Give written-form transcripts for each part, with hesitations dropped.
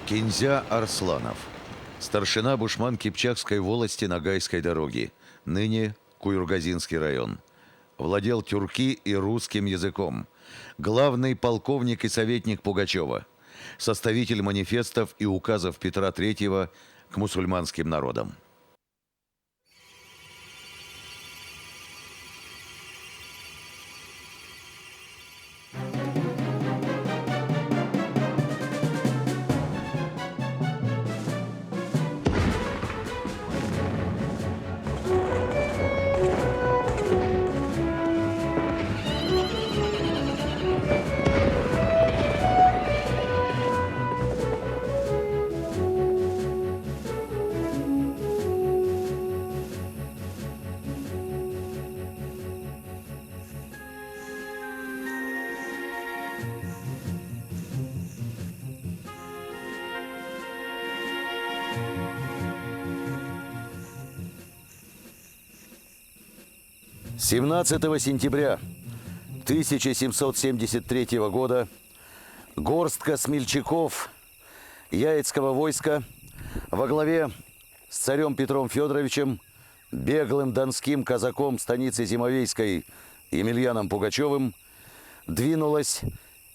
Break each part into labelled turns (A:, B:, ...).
A: Кинзя Арсланов, старшина бушман Кипчакской волости Ногайской дороги, ныне Куюргазинский район. Владел тюрки и русским языком. Главный полковник и советник Пугачева. Составитель манифестов и указов Петра III к мусульманским народам. «17 сентября 1773 года горстка смельчаков Яицкого войска во главе с царем Петром Федоровичем, беглым донским казаком станицы Зимовейской Емельяном Пугачевым двинулась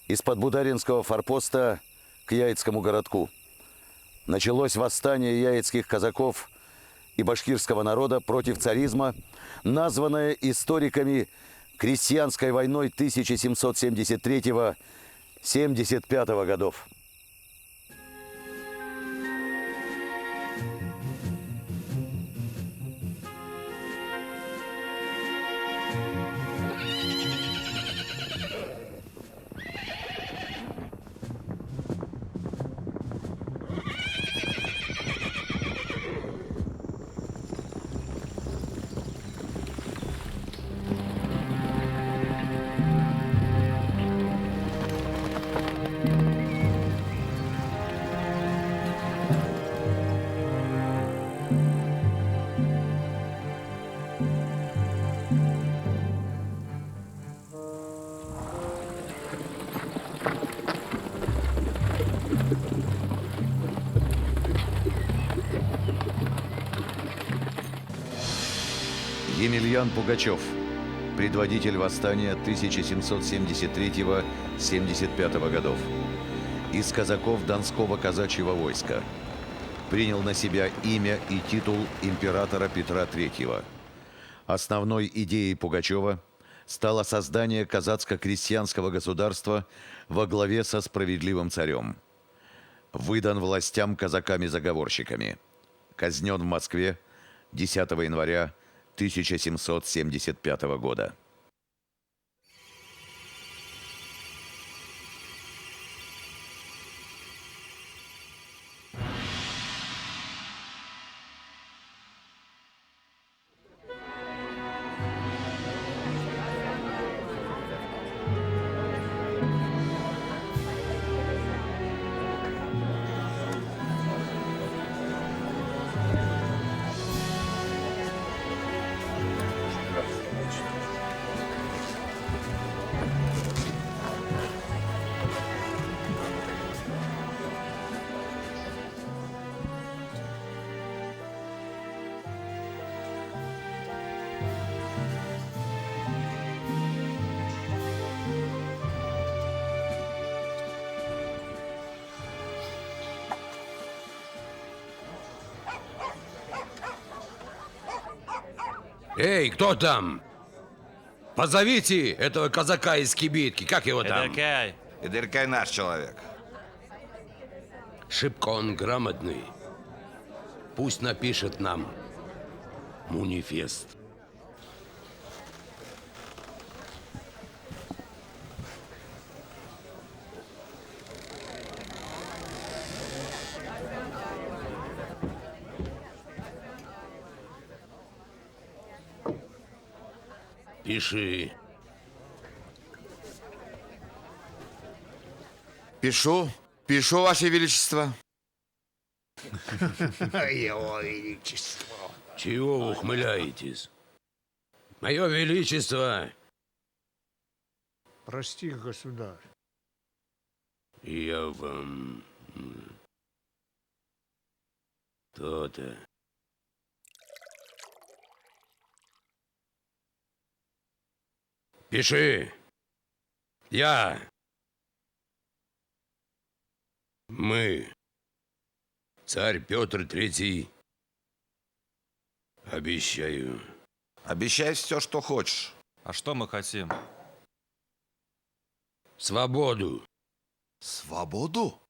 A: из-под Бударинского форпоста к Яицкому городку. Началось восстание яицких казаков и башкирского народа против царизма, названное историками крестьянской войной 1773-75 годов. Емельян Пугачев, предводитель восстания 1773-75 годов, из казаков Донского казачьего войска, принял на себя имя и титул императора Петра III. Основной идеей Пугачева стало создание казацко-крестьянского государства во главе со справедливым царем. Выдан властям казаками-заговорщиками. Казнен в Москве 10 января 1775 года.
B: Эй, кто там? Позовите этого казака из кибитки. Как его там?
C: Эдыркай наш человек.
B: Шибко он грамотный. Пусть напишет нам манифест. Пиши.
C: Пишу, Ваше Величество.
D: Его Величество.
B: Чего вы ухмыляетесь? Мое Величество.
D: Прости, государь.
B: Я вам То-то. Пиши. Мы, царь Петр Третий, обещаю.
C: Обещай все, что хочешь.
E: А что мы хотим?
B: Свободу.
C: Свободу?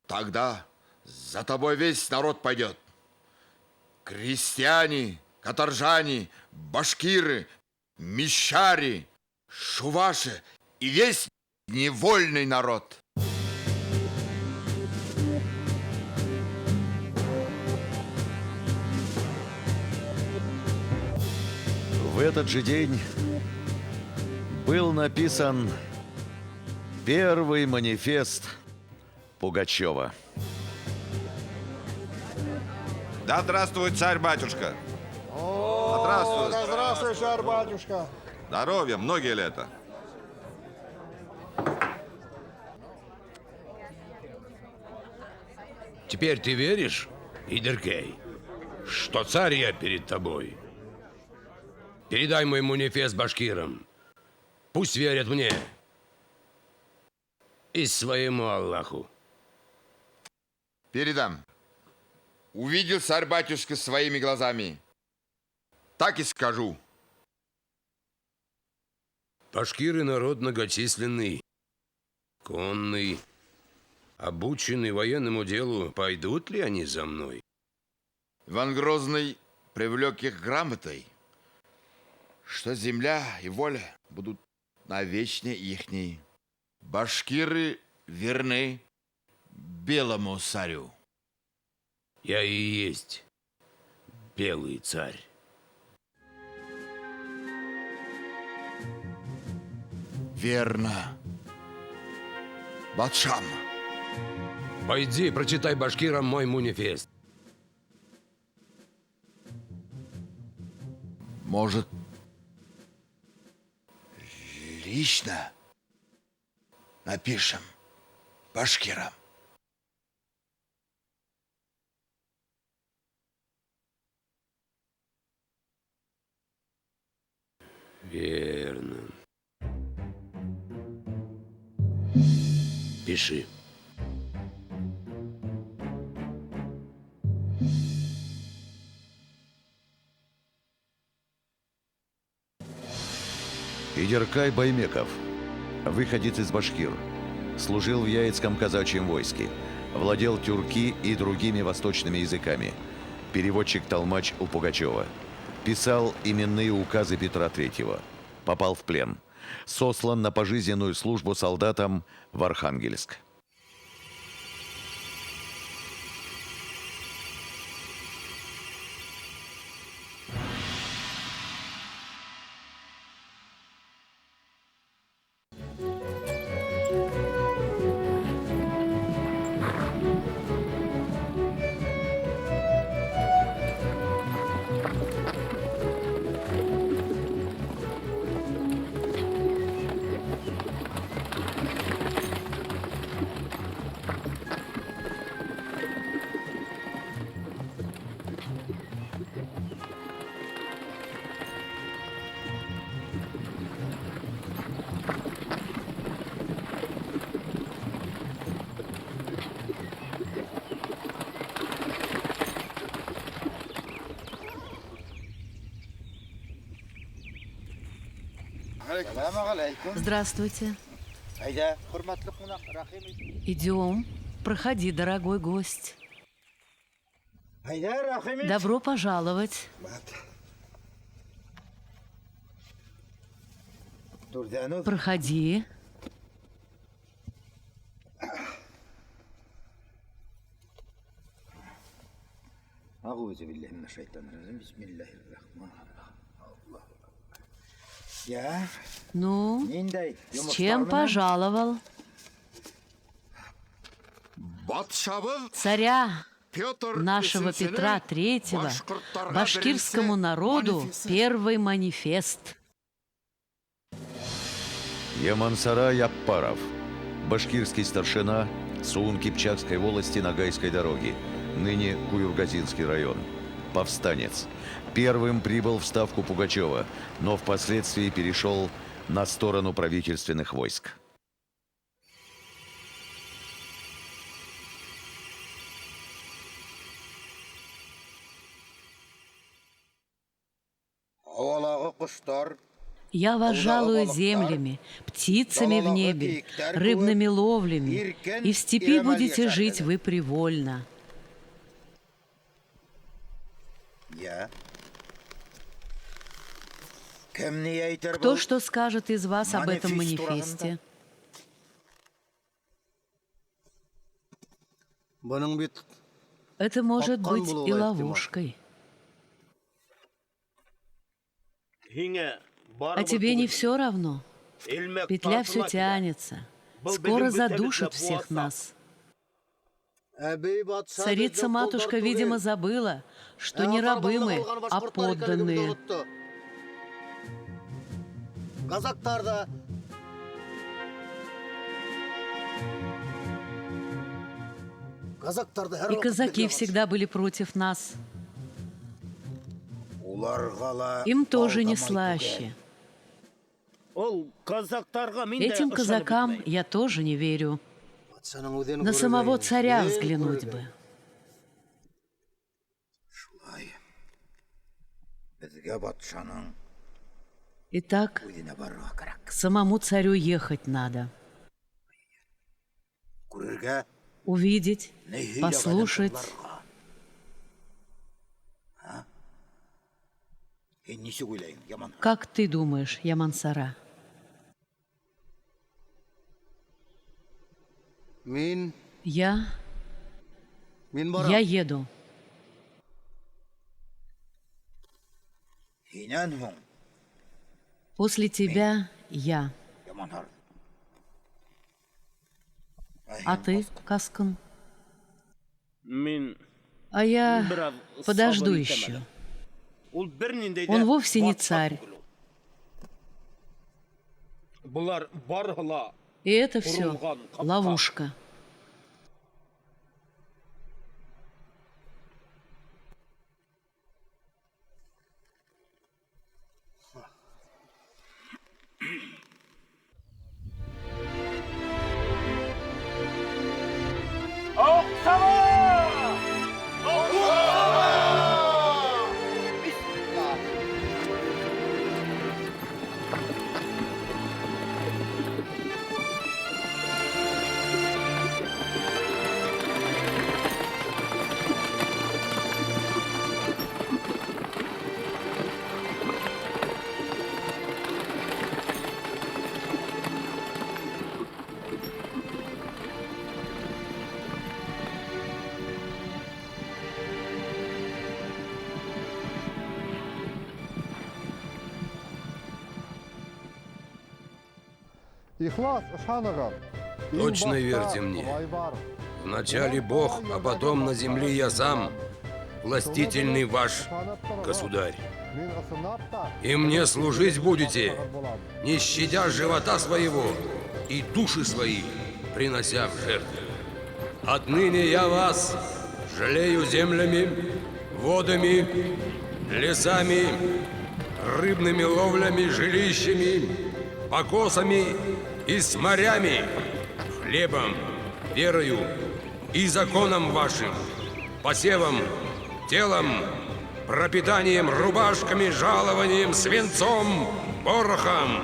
C: Тогда за тобой весь народ пойдет. Крестьяне, каторжане, башкиры, мещари, шуваши и весь невольный народ.
A: В этот же день был написан первый манифест Пугачева.
C: Да здравствует царь-батюшка. Здравствуй.
F: Здравствуй, царь-батюшка.
C: Здоровья, многие лета.
B: Теперь ты веришь, Идеркей, что царь я перед тобой? Передай мой манифест башкирам. Пусть верят мне и своему Аллаху.
C: Передам. Увидел царь-батюшка своими глазами. Так и скажу.
B: Башкиры народ многочисленный, конный, обученный военному делу. Пойдут ли они за мной?
C: Иван Грозный привлек их грамотой, что земля и воля будут навечно ихней. Башкиры верны белому царю.
B: Я и есть белый царь.
C: Верно. Батшам.
B: Пойди, прочитай башкирам мой манифест.
C: Может, лично напишем башкирам.
B: Верно. Пиши.
A: Идеркай Баймеков, выходец из Башкир, служил в Яицком казачьем войске, владел тюрки и другими восточными языками, переводчик-толмач у Пугачева, писал именные указы Петра Третьего, попал в плен, сослан на пожизненную службу солдатам в Архангельск.
G: Здравствуйте. Идем. Проходи, дорогой гость. Добро пожаловать. Проходи.
F: أعوذ بالله من الشيطان الرجيم بسم الله الرحمن الرحيم Я
G: Ну,
F: Ниндей,
G: с чем пожаловал?
C: Батшабы
G: Царя
C: Петр
G: нашего Петра Третьего башкирскому народу первый манифест.
A: Ямансара Яппаров, башкирский старшина Суун Кипчакской волости Ногайской дороги, ныне Куюргазинский район. Повстанец. Первым прибыл в ставку Пугачева, но впоследствии перешел на сторону правительственных войск.
F: Havaдағы құштар
G: Я вас жалую землями, птицами в небе, рыбными ловлями, и в степи будете жить вы привольно.
F: Я. Кім не айтар
G: Кто
F: бұл?
G: что скажет из вас об этом
F: Манифест
G: манифесте?
E: Бұның бет
G: Это может
E: Попкан
G: быть
E: было
G: и
E: лайк,
G: ловушкой. А
H: А
G: тебе не все равно? Петля все тянется. Скоро задушит всех нас. Царица-матушка, видимо, забыла, что не рабы мы, а подданные.
E: Казактарда
G: И казаки всегда были против нас.
F: Оларға ла
G: Им тоже не
F: алдамай
G: слаще.
H: Этим
G: Этим казакам я тоже не верю. На самого царя взглянуть бы.
F: Шулай. Бізге батшаның
G: Итак,
F: өзіне баруға керек.
G: к самому царю ехать надо.
F: Көрерге
G: Увидеть,
F: не хейлі
G: послушать.
F: адамдарға. Несі ойлайын, яман.
G: Как ты думаешь, Ямансара?
E: Мен
G: Я
E: барам.
G: еду.
F: Сенен хоң,
G: После тебя я.
F: яманар.
G: А ты, Каскан?
H: Мен
G: А я
H: biraz
G: подожду
H: sabır
G: еще.
H: itemeli. Ул бернинде
G: Он вовсе не царь.
H: Булар барыла.
G: И это все ловушка.
B: Точно верьте мне. Вначале Бог, а потом на земле я сам, властительный ваш государь. И мне служить будете, не щадя живота своего и души свои, принося в жертву. Отныне я вас жалею землями, водами, лесами, рыбными ловлями, жилищами, покосами и с морями, хлебом, верою и законом вашим, посевом, телом, пропитанием, рубашками, жалованием, свинцом, порохом,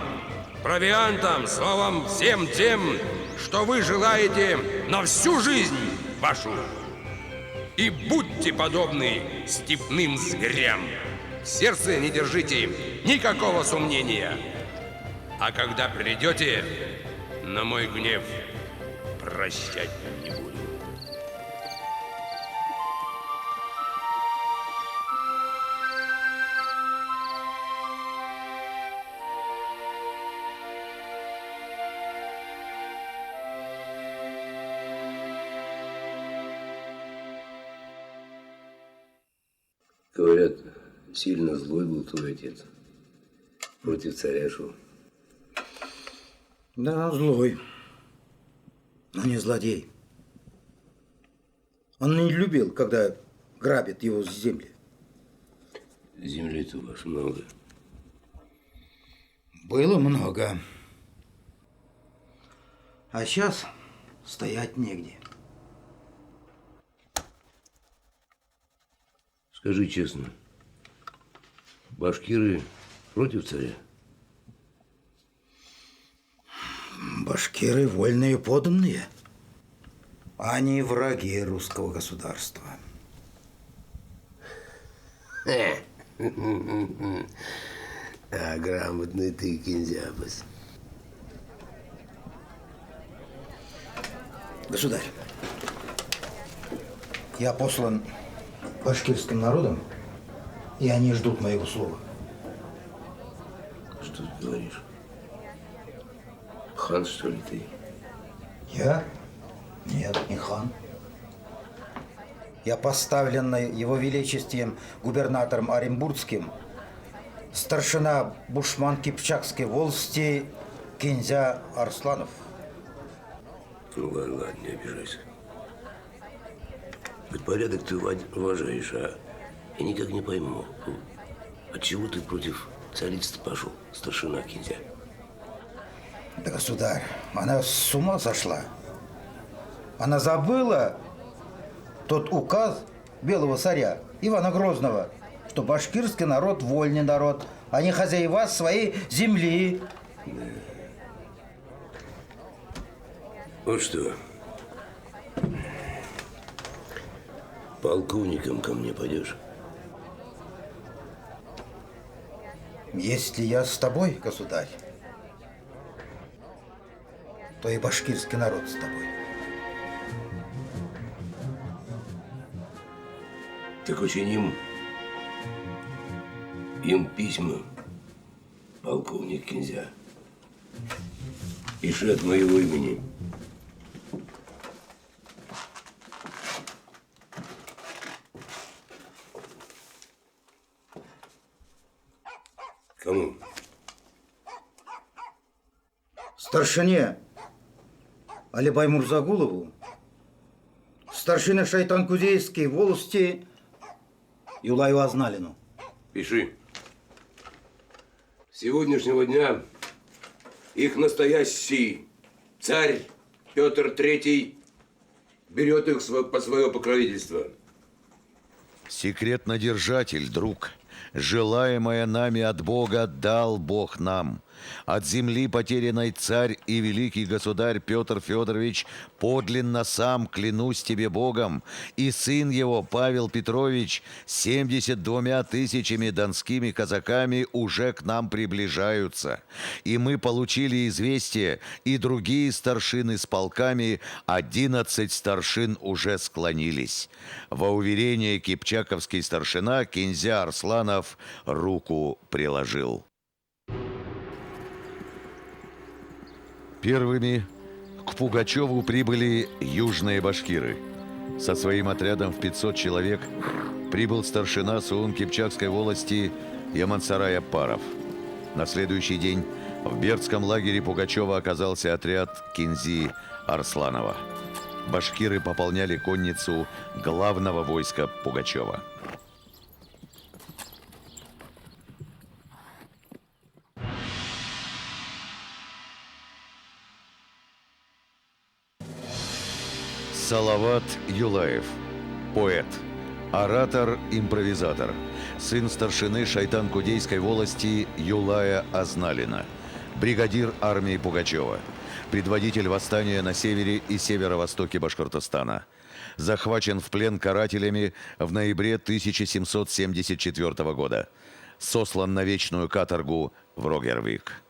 B: провиантом, словом, всем тем, что вы желаете на всю жизнь вашу. И будьте подобны степным зверям. В сердце не держите никакого сомнения. А когда придете, на мой гнев прощать не буду.
I: Говорят, сильно злой был твой отец. Против царя шел.
F: Да, злой, но не злодей. Он не любил, когда грабят его земли.
I: Земли-то у вас много.
F: Было много. А сейчас стоять негде.
I: Скажи честно, башкиры против царя?
F: Башкиры вольные подданные. Они враги русского государства.
I: А грамотный ты, Кинзябас.
F: Государь, я послан башкирским народом, и они ждут моего слова.
I: Что ты говоришь? Хан, что ли, ты?
F: Я? Нет, не хан. Я поставленный его величеством губернатором Оренбургским, старшина бушман Кипчакской волости князя Арсланов.
I: Ну ладно, не обижайся. Хоть порядок ты уважаешь, а я никак не пойму, отчего ты против царицы пошел, старшина князя?
F: Да, государь, она с ума сошла. Она забыла тот указ белого царя Ивана Грозного, что башкирский народ вольный народ, они хозяева своей земли.
I: Вот что, полковником ко мне пойдешь?
F: Если я с тобой, государь, то и башкирский народ с тобой.
I: Так учиним им письма, полковник князя. Пиши от моего имени. Кому?
F: Старшине Алибай Мурзагулову, старшина Шайтан Кузейский волости Юлаю Азналину.
I: Пиши. С сегодняшнего дня их настоящий царь Петр III берет их под свое покровительство.
A: Секретнодержатель, друг, желаемое нами от Бога дал Бог нам. От земли потерянной царь и великий государь Петр Федорович подлинно сам, клянусь тебе Богом, и сын его Павел Петрович 72 тысячами донскими казаками уже к нам приближаются. И мы получили известие, и другие старшины с полками, 11 старшин уже склонились. Во уверение кипчаковский старшина князя Арсланов руку приложил. Первыми к Пугачеву прибыли южные башкиры. Со своим отрядом в 500 человек прибыл старшина Суун Кипчакской волости Ямансарай Аппаров. На следующий день в Бердском лагере Пугачева оказался отряд князя Арсланова. Башкиры пополняли конницу главного войска Пугачева. Салават Юлаев, поэт, оратор, импровизатор, сын старшины Шайтан-Кудейской волости Юлая Азналина, бригадир армии Пугачева, предводитель восстания на севере и северо-востоке Башкортостана, захвачен в плен карателями в ноябре 1774 года, сослан на вечную каторгу в Рогервик.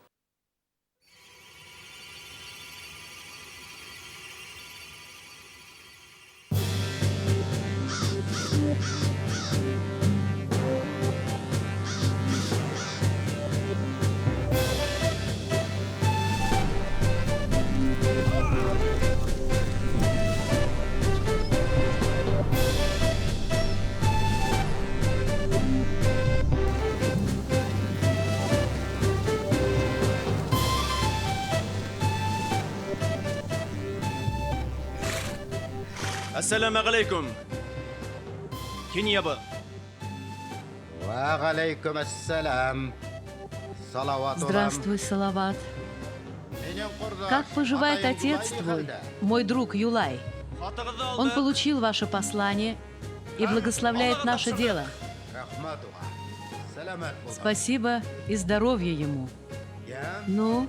H: Ассаламу алейкум. Киньябы.
E: Ва алейкум ассалам. Салават.
G: Здравствуй, Салават. Как поживает отец твой, мой друг Юлай? Он получил ваше послание и благословляет наше дело. Спасибо и здоровья ему. Ну,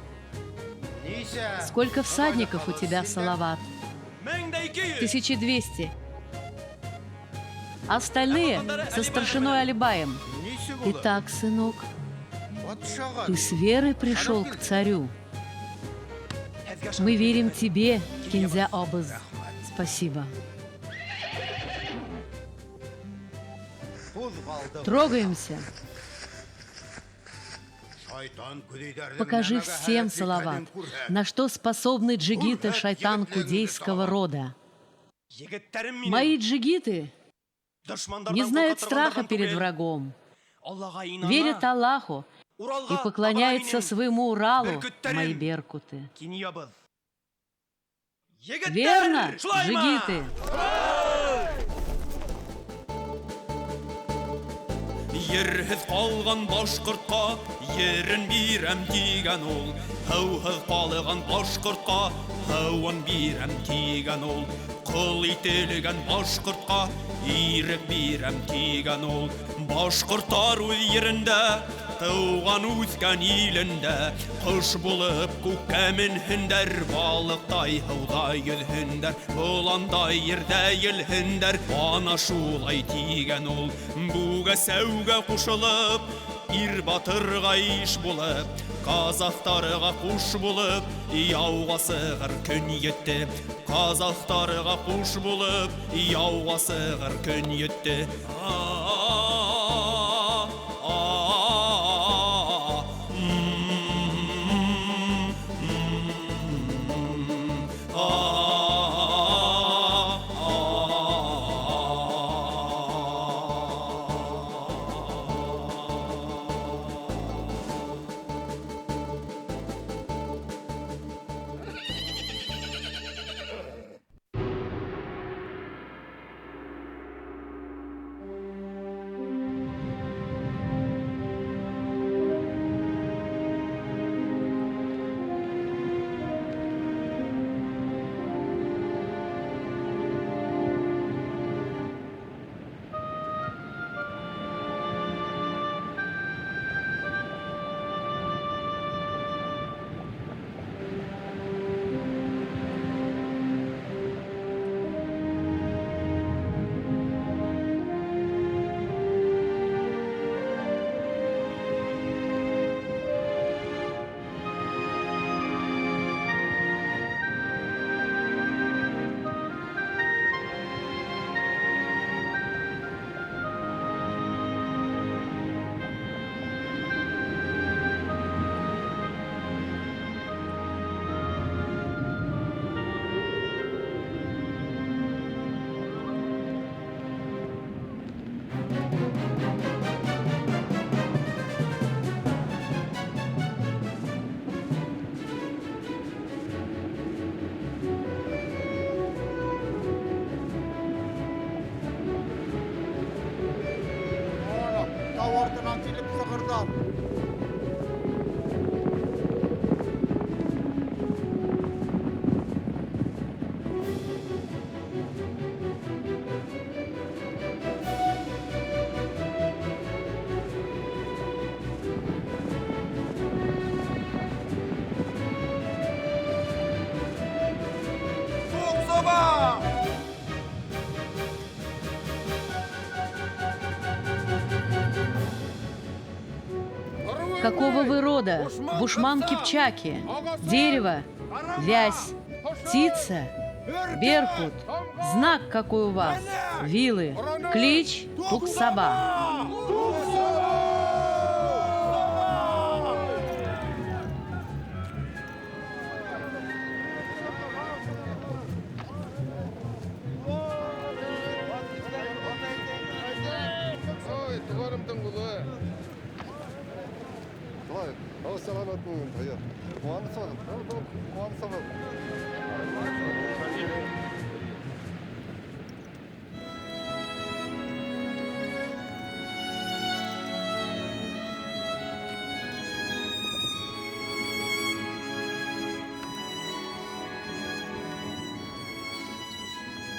G: сколько всадников у тебя, Салават? 1200. Остальные со старшиной Алибаем. Итак, сынок, ты с верой пришел к царю. Мы верим тебе, Кинзя Обыз. Спасибо. Трогаемся. Покажи всем, Салават, на что способны джигиты шайтан-кудейского рода. Мои джигиты не знают страха перед врагом, верят Аллаху и поклоняются своему Уралу, мои беркуты. Верно, джигиты?
J: Ерһез калган башкортка ерен бирәм дигән ул. Һәүһез калган башкортка һәван бирәм дигән ул. Кул ителгән башкортка ирек бирәм дигән ул. Башкортлар үз ерендә тауган үскән илендә кош булып күккә менһендәр, балыктай һауда йөзһендәр, боландай ердә йелһендәр. Ана шулай тигән ул. Буга сәүгә кушылып, ир батырга иш булып, казахтарга куш булып, яуга сыгыр көн йетте. Казахтарга куш булып, яуга сыгыр көн йетте.
G: Какого вы рода? Бушман Кипчаки. Дерево. Вязь. Птица. Беркут. Знак какой у вас? Вилы. Клич Туксаба.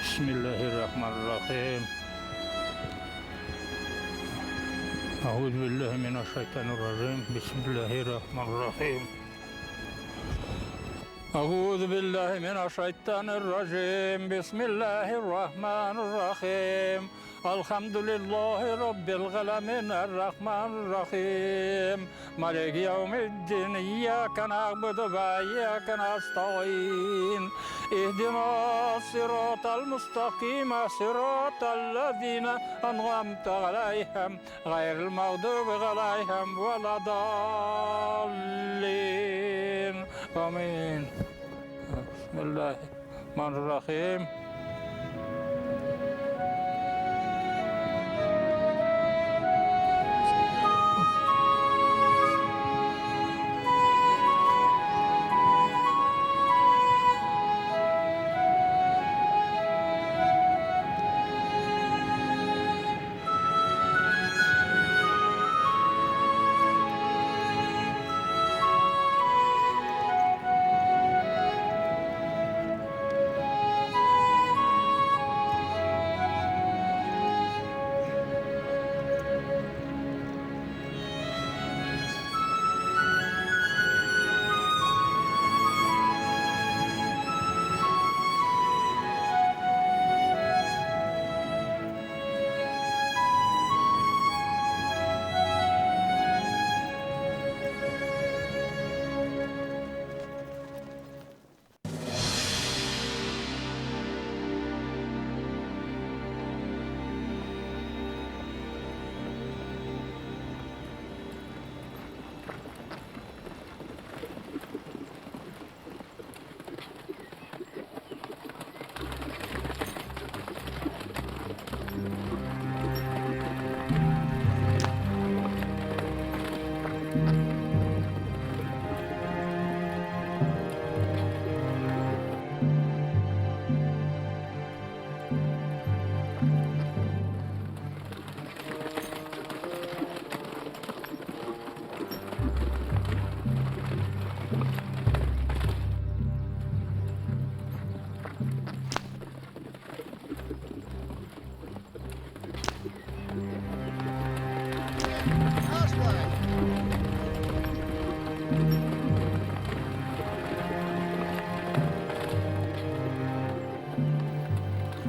J: Bismillahirrahmanirrahim. أعوذ بالله من الشيطان الرجيم بسم الله الرحمن الرحيم أعوذ بالله من الشيطان الرجيم بسم الله الرحمن الرحيم الحمد لله رب العالمين الرحمن الرحيم مالك يوم الدين إياك نعبد وإياك نستعين اهدنا الصراط المستقيم صراط الذين أنعمت عليهم غير المغضوب عليهم ولا الضالين آمين بسم الله الرحمن الرحيم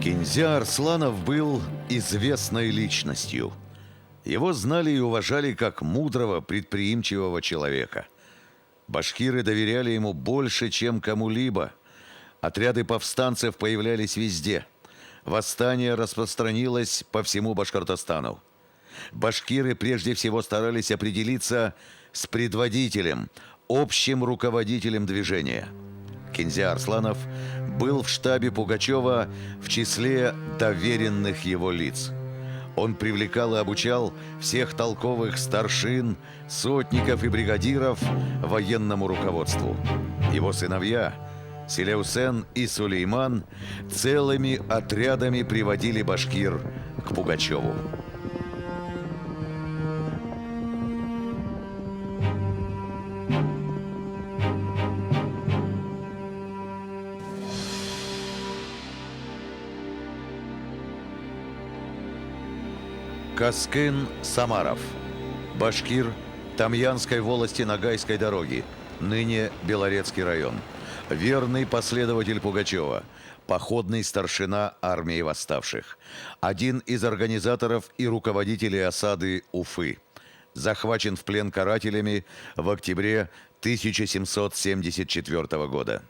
A: Кинзя Арсланов был известной личностью. Его знали и уважали как мудрого, предприимчивого человека. Башкиры доверяли ему больше, чем кому-либо. Отряды повстанцев появлялись везде. Восстание распространилось по всему Башкортостану. Башкиры прежде всего старались определиться с предводителем, общим руководителем движения. Кинзя Арсланов был в штабе Пугачева в числе доверенных его лиц. Он привлекал и обучал всех толковых старшин, сотников и бригадиров военному руководству. Его сыновья Селеусен и Сулейман целыми отрядами приводили башкир к Пугачеву. Каскын Самаров, башкир Тамьянской волости Ногайской дороги, ныне Белорецкий район. Верный последователь Пугачева, походный старшина армии восставших. Один из организаторов и руководителей осады Уфы. Захвачен в плен карателями в октябре 1774 года.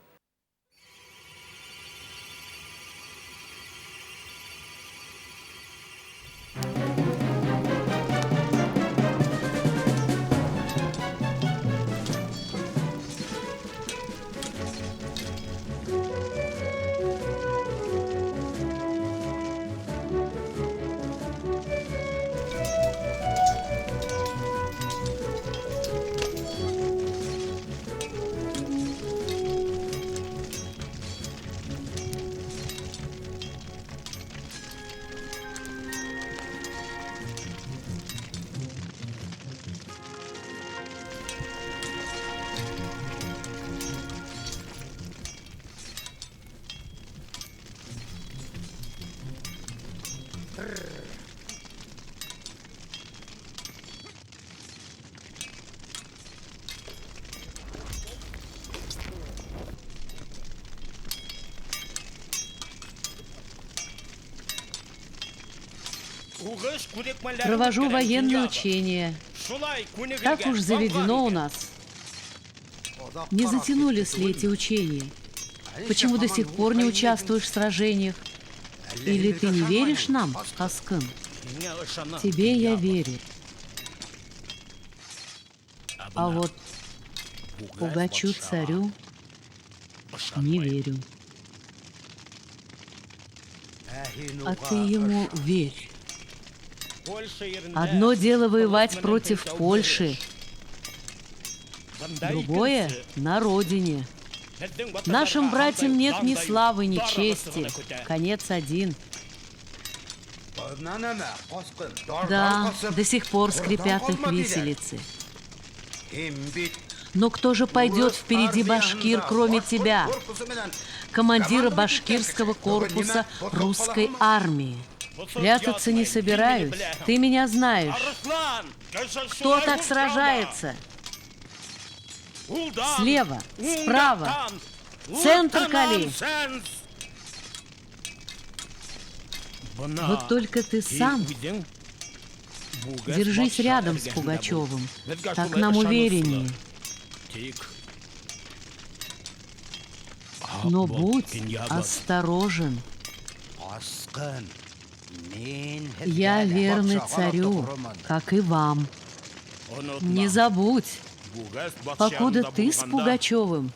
G: Провожу военные учения. Так уж заведено у нас. Не затянулись ли эти учения? Почему до сих пор не участвуешь в сражениях? Или ты не веришь нам, Хаскын? Тебе я верю. А вот Пугачу-царю не верю. А ты ему верь. Одно дело воевать против Польши, другое — на родине. Нашим братьям нет ни славы, ни чести. Конец один. Да, до сих пор скрипят их виселицы. Но кто же пойдет впереди башкир, кроме тебя, командира башкирского корпуса русской армии? Прятаться не собираюсь. Ты меня знаешь. Кто так сражается? Слева, справа, центр Кали. Вот только ты сам держись рядом с Пугачевым. Так нам увереннее. Но будь осторожен. Я верный царю, как и вам. Не забудь, покуда ты с Пугачевым,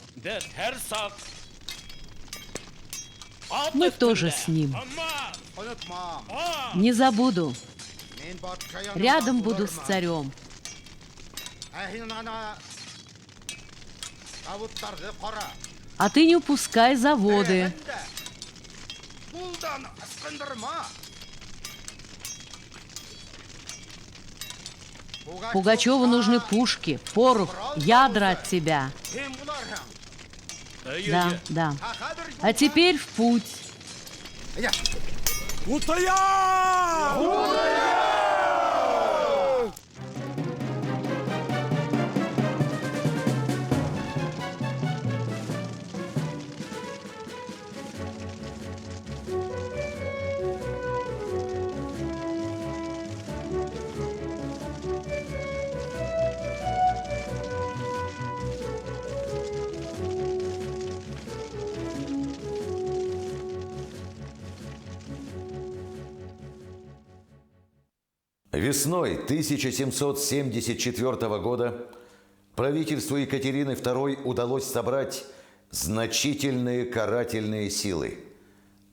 G: мы тоже с ним. Не забуду. Рядом буду с царем. А ты не упускай заводы. Пугачеву нужны пушки, порох, ядра от тебя. Да, да. А теперь в путь.
A: Весной 1774 года правительству Екатерины II удалось собрать значительные карательные силы.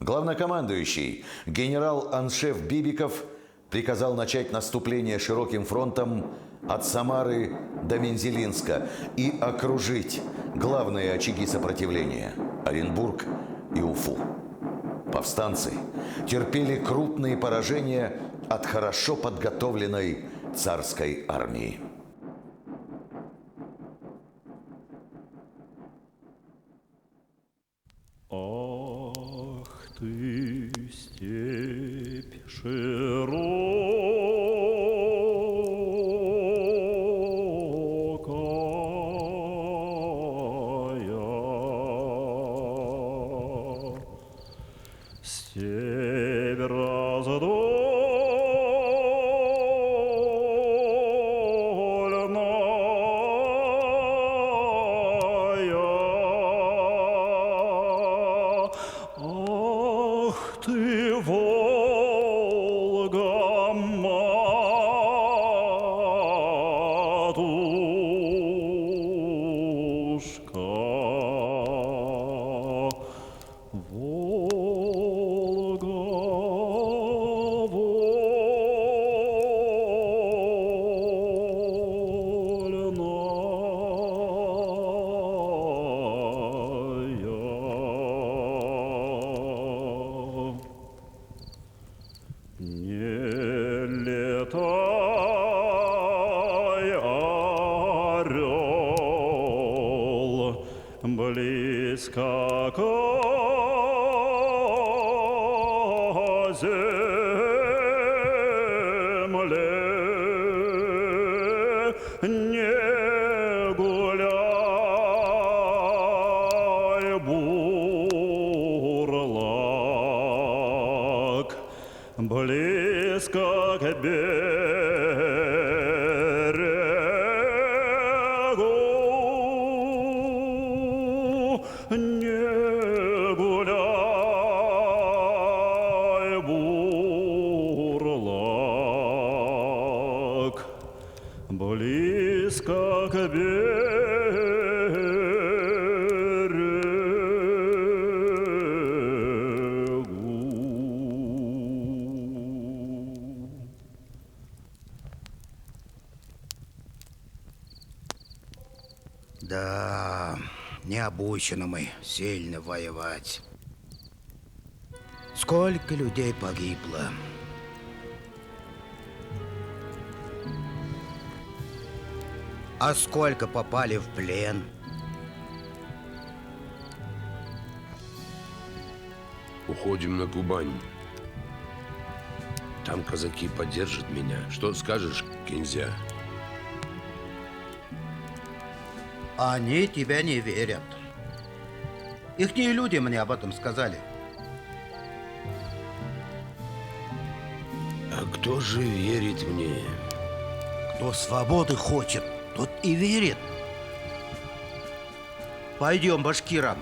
A: Главнокомандующий генерал-аншеф Бибиков приказал начать наступление широким фронтом от Самары до Мензелинска и окружить главные очаги сопротивления – Оренбург и Уфу. Повстанцы терпели крупные поражения от хорошо подготовленной царской армии.
J: Ах ты, степь широкая, степь раздольная. Ах ты, Волга, матушка, Волга, вольная. Не летай, орел, близко к озеру.
K: близко к берегу, не гуляй, бурлак, близко к берегу.
F: Да, не обучены мы сильно воевать. Сколько людей погибло. А сколько попали в плен?
B: Уходим на Кубань. Там казаки поддержат меня. Что скажешь, Кинзя?
E: Они тебя не верят. Ихние люди мне об этом сказали.
B: А кто же верит мне?
E: Кто свободы хочет, тот и верит. Пойдем, башкирам.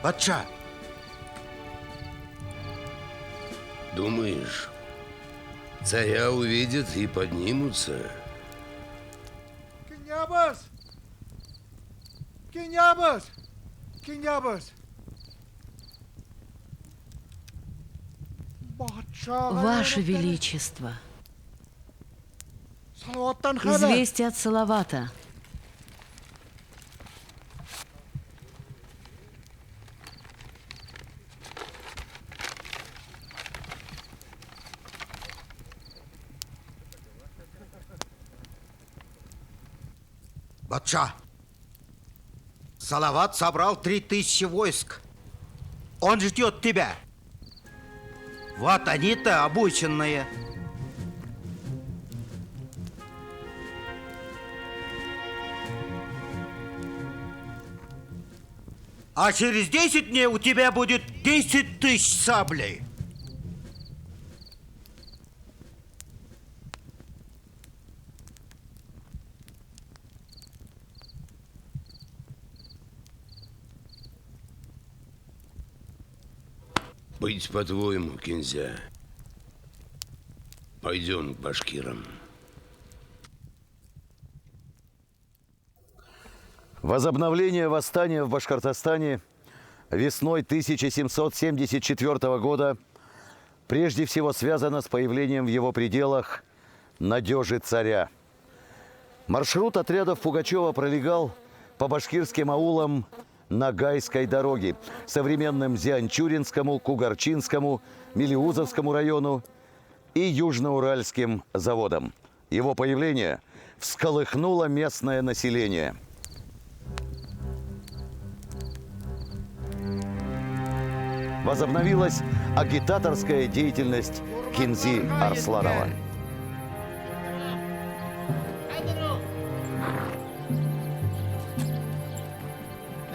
E: Батша.
B: Думаешь, царя увидят и поднимутся?
C: Кинябас! Кинябас! Кинябас!
G: Ваше Величество, известие от Салавата.
E: Батша, Салават собрал 3000 войск. Он ждет тебя. Вот они-то обученные. А через 10 дней у тебя будет 10 000 саблей.
B: Быть по-твоему, Кинзя. Пойдем к башкирам.
A: Возобновление восстания в Башкортостане весной 1774 года прежде всего связано с появлением в его пределах надежи царя. Маршрут отрядов Пугачева пролегал по башкирским аулам Ногайской дороги, современным Зианчуринскому, Кугарчинскому, Мелеузовскому району и Южноуральским заводам. Его появление всколыхнуло местное население. Возобновилась агитаторская деятельность Кинзи Арсланова.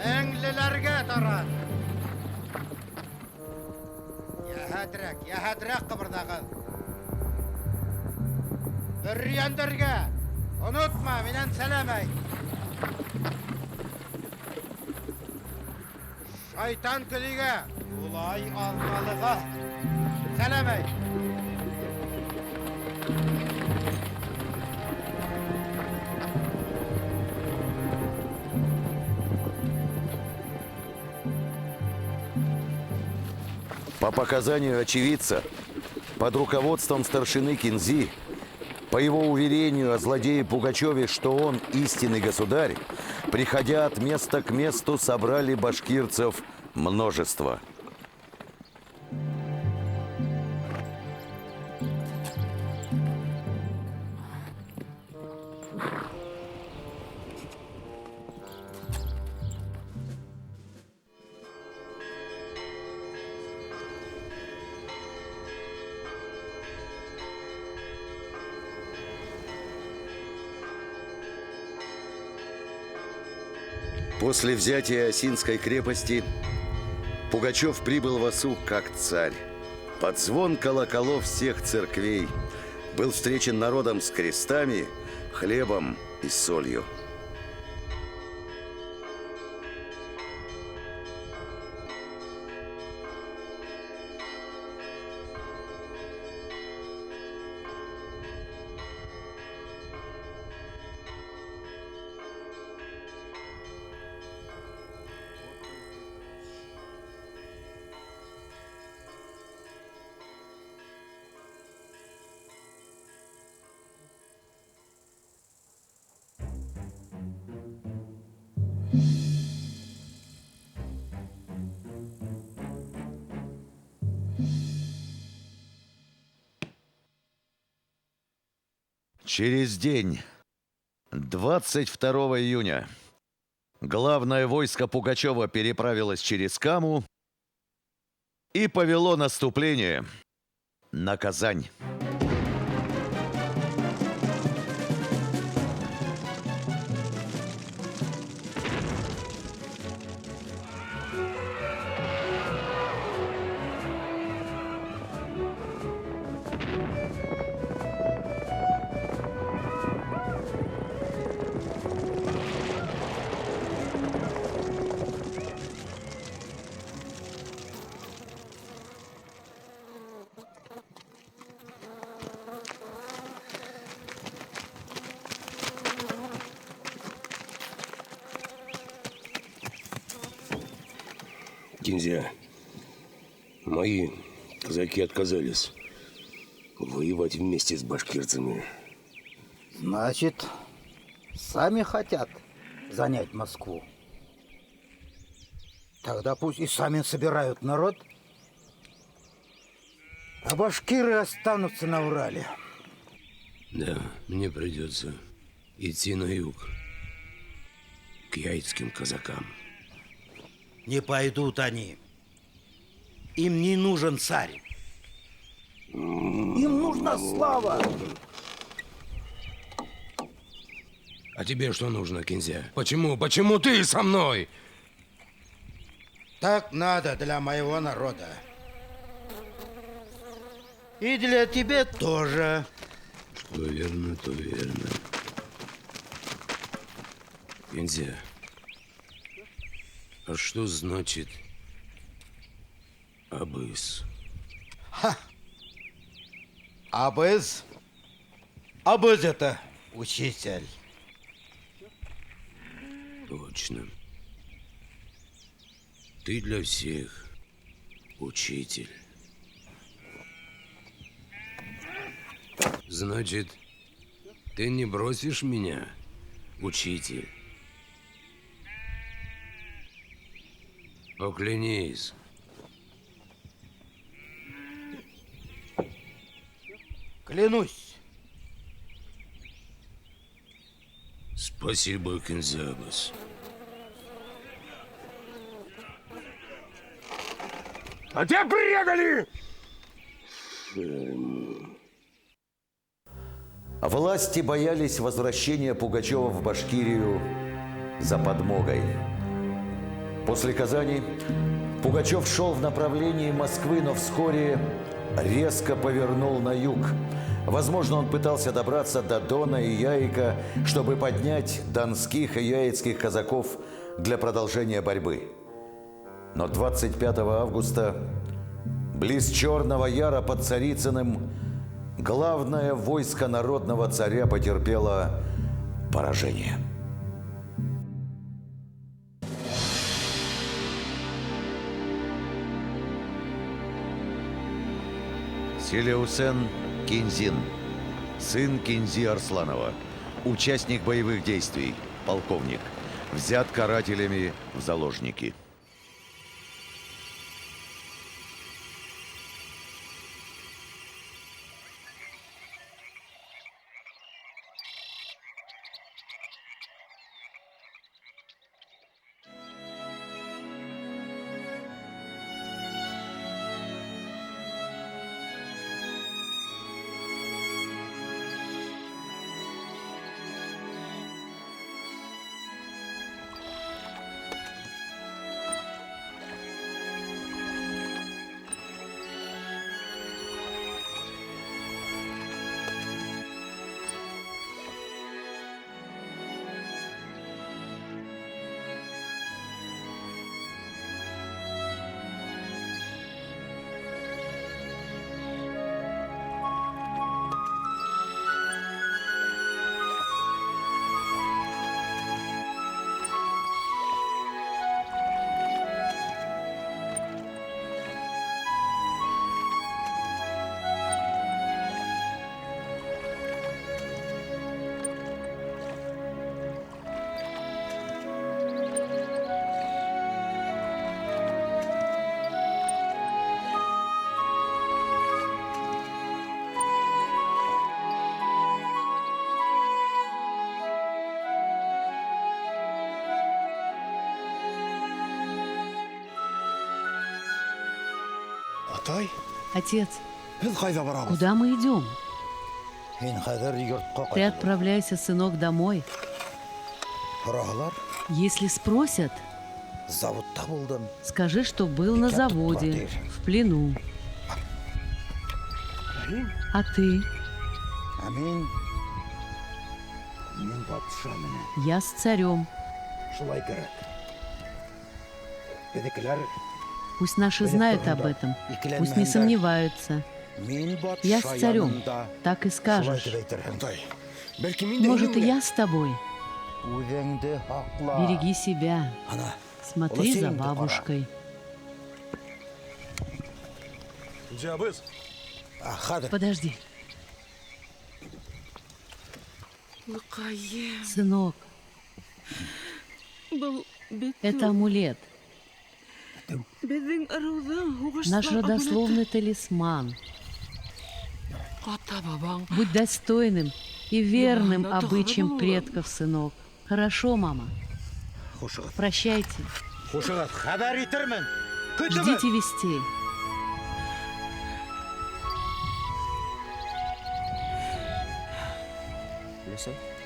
E: Әңлеләргә тарат. Яһадрак кыбырдагыз. Бөрьяндәргә. Онытма, миннән сәлам әйт. Шайтан көлигә, улай алгалыга. Сәлам әйт.
A: По показанию очевидца, под руководством старшины Кинзи, по его уверению о злодее Пугачеве, что он истинный государь, приходя от места к месту, собрали башкирцев множество. После взятия Осинской крепости Пугачев прибыл в Осу как царь.
L: под звон колоколов всех церквей был встречен народом с крестами, хлебом и солью.
A: Через день, 22 июня, главное войско Пугачева переправилось через Каму и повело наступление на Казань.
I: Князья, мои казаки отказались воевать вместе с башкирцами.
E: Значит, сами хотят занять Москву. Тогда пусть и сами собирают народ, а башкиры останутся на Урале.
I: Да, мне придется идти на юг, к яицким казакам.
E: Не пойдут они. Им не нужен царь. Им нужна слава.
B: А тебе что нужно, князя? Почему ты со мной?
E: Так надо для моего народа. И для тебя тоже.
I: Что верно, то верно. Князя, а что значит абыс?
E: Ха! Абыз? Абыз это учитель.
I: Точно. Ты для всех учитель. Значит, ты не бросишь меня, учитель? Поклянись.
E: Клянусь.
I: Спасибо, Кензабас.
B: А тебя предали!
A: Власти боялись возвращения Пугачева в Башкирию за подмогой. После Казани Пугачев шел в направлении Москвы, но вскоре резко повернул на юг. Возможно, он пытался добраться до Дона и Яика, чтобы поднять донских и яицких казаков для продолжения борьбы. Но 25 августа, близ Черного Яра под Царицыным, главное войско народного царя потерпело поражение. Селеусен Кинзин, сын Кинзи Арсланова, участник боевых действий, полковник, взят карателями в заложники.
G: Отец, куда мы идем? Ты отправляйся, сынок, домой. Если спросят, скажи, что был на заводе, в плену. А ты? Я с царем. Пусть наши знают об этом, пусть не сомневаются. Я с царем, так и скажешь. Может, и я с тобой? Береги себя. Смотри за бабушкой. Подожди. Сынок, это амулет. Наш родословный талисман. Будь достойным и верным обычаям предков, сынок. Хорошо, мама? Прощайте. Ждите вестей.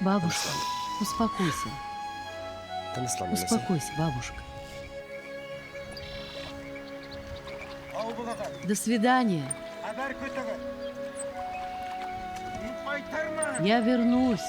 G: Бабушка, успокойся. Успокойся, бабушка. До свидания. Я вернусь.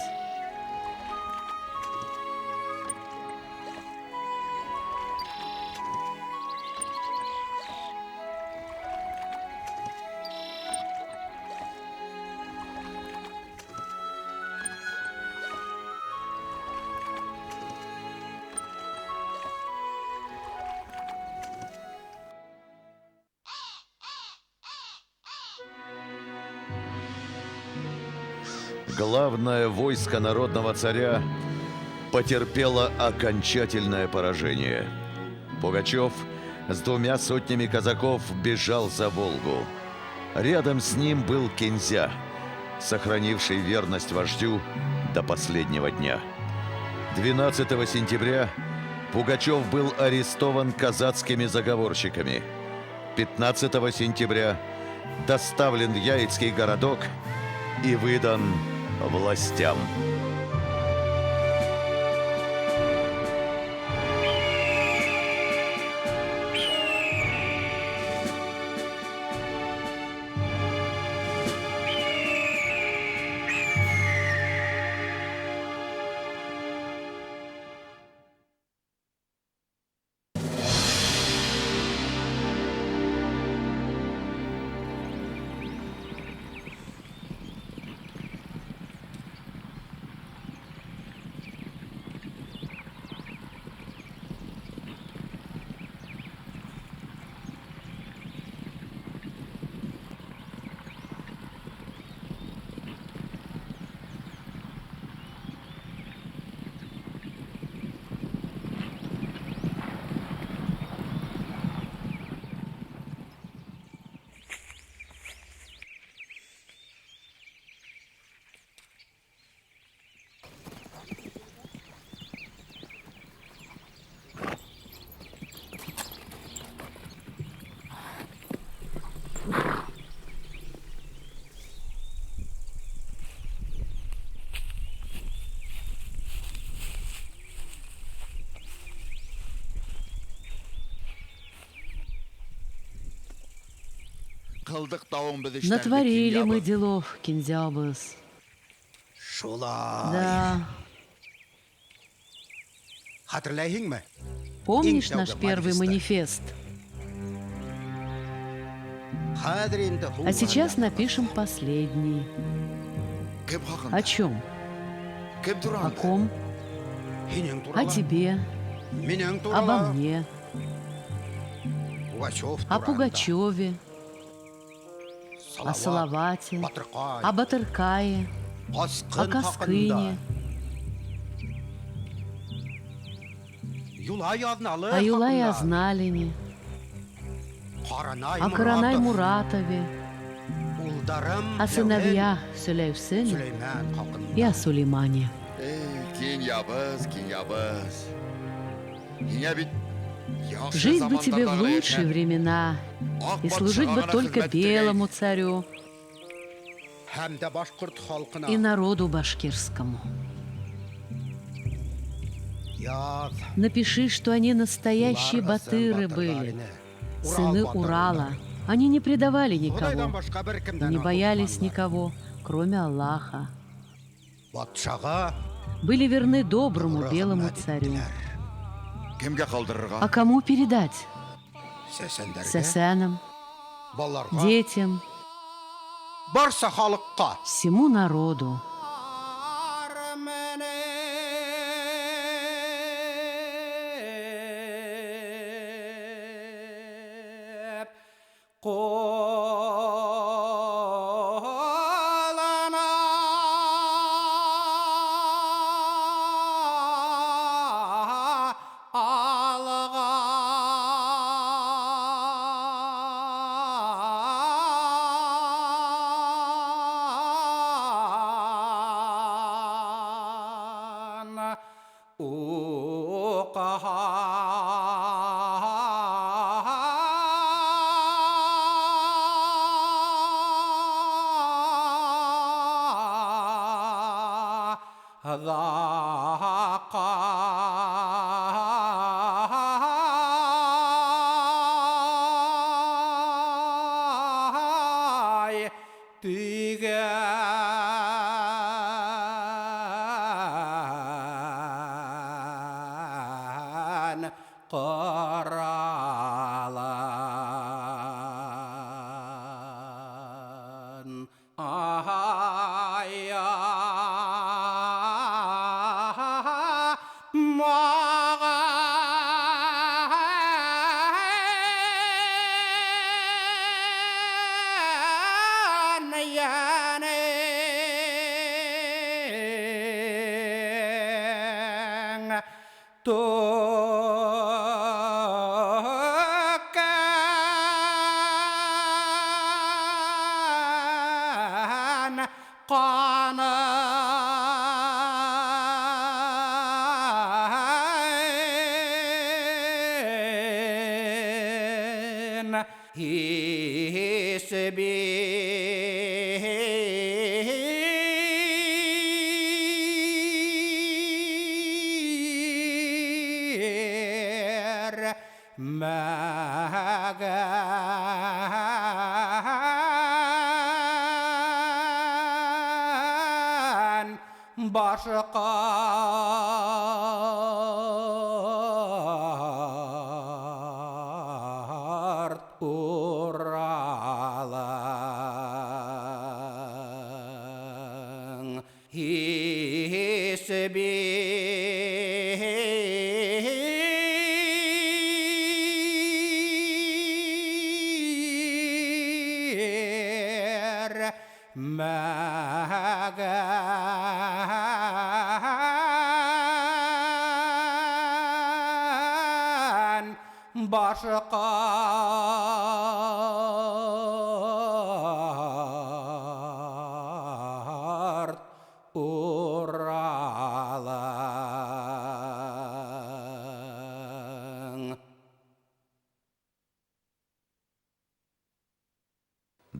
A: Главное войско народного царя потерпело окончательное поражение. Пугачев с 2 сотнями казаков бежал за Волгу. Рядом с ним был Кинзя, сохранивший верность вождю до последнего дня. 12 сентября Пугачев был арестован казацкими заговорщиками. 15 сентября доставлен в Яицкий городок и выдан властям.
G: Натворили мы делов, Кинзябыз. Да. Помнишь наш первый манифест? А сейчас напишем последний. О чем? О ком? О тебе. Обо мне. О Пугачеве. О Салавате. О Батыркае. О Каскыне. О Юлае Азналине. О Каранай Муратове. О сыновьях Сулейсене и о Сулеймане. Жить бы тебе в лучшие времена и служить бы только белому царю и народу башкирскому. Напиши, что они настоящие батыры были, сыны Урала. Они не предавали никого, не боялись никого, кроме Аллаха. Были верны доброму белому царю. А кому передать? Сесенам, детям, всему народу.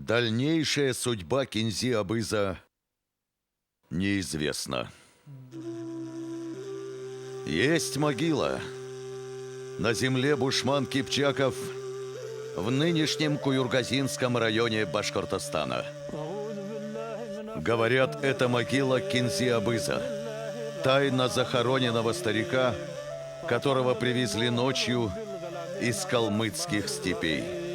A: Дальнейшая судьба Кинзи Абыза неизвестна. Есть могила на земле Бушман Кипчаков в нынешнем Куюргазинском районе Башкортостана. Говорят, это могила Кинзи Абыза, тайно захороненного старика, которого привезли ночью из калмыцких степей.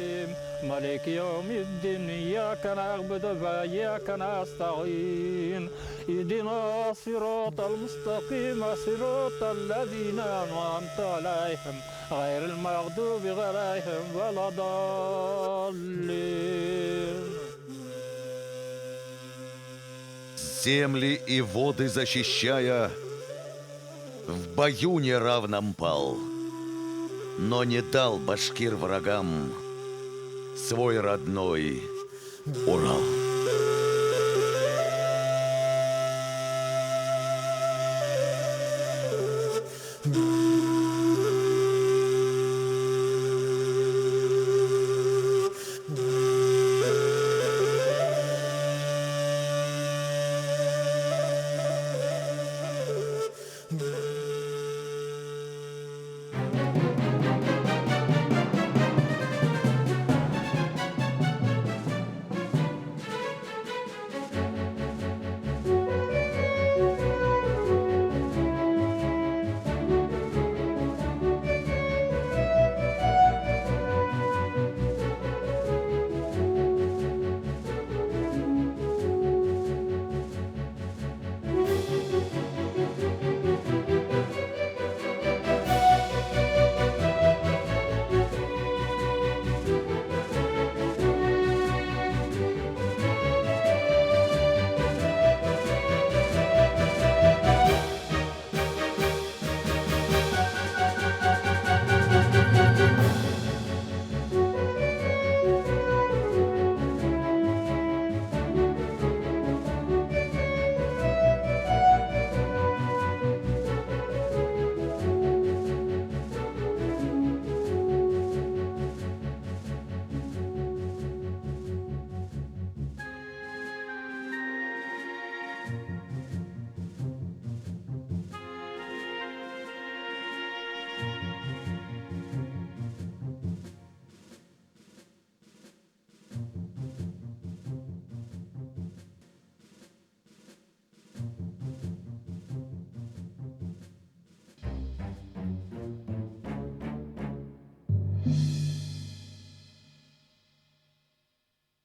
J: مالك يوم الدين إياك نعبد وإياك نستعين اهدنا الصراط المستقيم صراط الذين أنعمت عليهم غير المغضوب عليهم ولا الضالين.
A: Земли и воды защищая, в бою неравном пал, но не дал башкир врагам свой родной Урал.